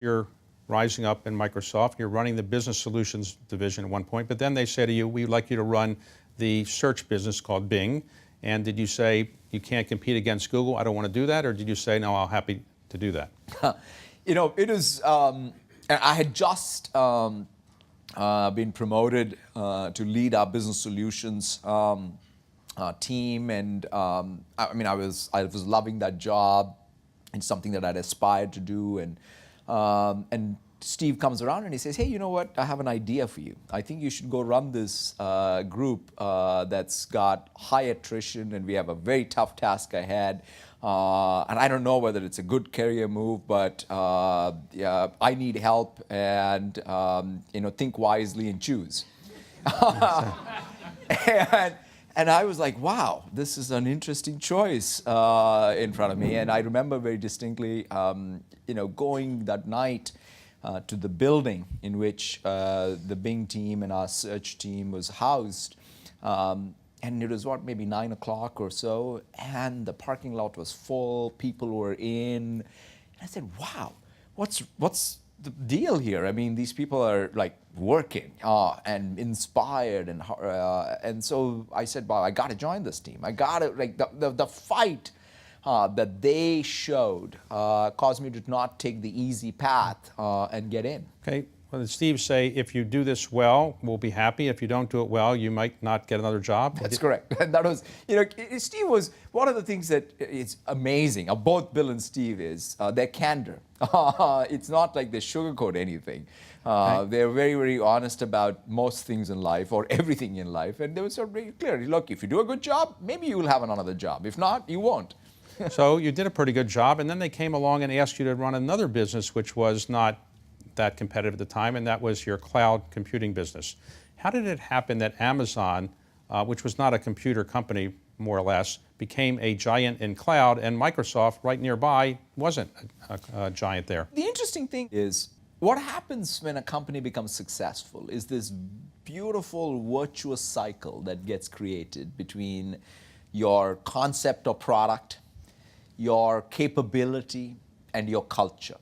You're rising up in Microsoft. You're running the business solutions division at one point, but then they say to you, we'd like you to run the search business called Bing. And did you say, you can't compete against Google, I don't want to do that? Or did you say, no, I'm happy to do that? You know, it was, I had just been promoted to lead our business solutions team, and I mean, I was loving that job. It's something that I'd aspired to do, and Steve comes around and he says, hey, you know what, I have an idea for you. I think you should go run this group that's got high attrition, and we have a very tough task ahead. And I don't know whether it's a good career move, but yeah, I need help, and you know, think wisely and choose. And I was like, wow, this is an interesting choice in front of me. And I remember very distinctly, you know, going that night to the building in which the Bing team and our search team was housed. And it was, what, maybe 9 o'clock or so, and the parking lot was full, people were in. And I said, wow, what's the deal here? I mean, these people are like working and inspired, and so I said, well, I got to join this team. I got to, like, the fight that they showed caused me to not take the easy path and get in. Okay. Well, did Steve say, if you do this well, we'll be happy. If you don't do it well, you might not get another job? That's correct. And that was, you know, Steve was, one of the things that is amazing of both Bill and Steve is their candor. It's not like they sugarcoat anything. They're very, very honest about most things in life, or everything in life. And they were sort of very clear. Look, if you do a good job, maybe you will have another job. If not, you won't. So you did a pretty good job, and then they came along and asked you to run another business which was not that competitive at the time, and that was your cloud computing business. How did it happen that Amazon, which was not a computer company, more or less, became a giant in cloud, and Microsoft, right nearby, wasn't a giant there? The interesting thing is, what happens when a company becomes successful is this beautiful virtuous cycle that gets created between your concept or product, your capability, and your culture.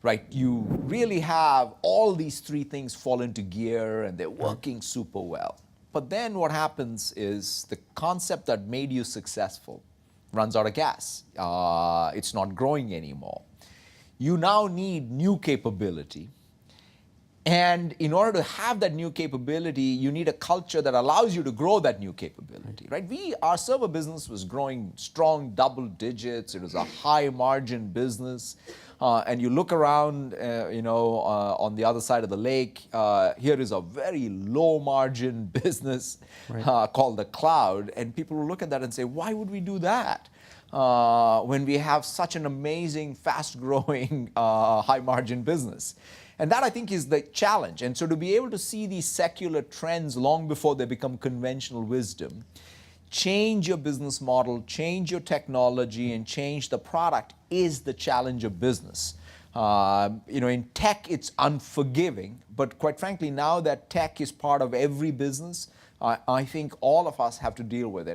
Right, you really have all these three things fall into gear, and they're working super well. But then what happens is the concept that made you successful runs out of gas. It's not growing anymore. You now need new capability. And in order to have that new capability, you need a culture that allows you to grow that new capability, right? Our server business was growing strong double digits. It was a high margin business. And you look around, you know, on the other side of the lake, here is a very low margin business called the cloud. And people will look at that and say, why would we do that when we have such an amazing, fast growing, high margin business? And that, I think, is the challenge. And so to be able to see these secular trends long before they become conventional wisdom, change your business model, change your technology, and change the product is the challenge of business. You know, in tech, it's unforgiving. But quite frankly, now that tech is part of every business, I think all of us have to deal with it.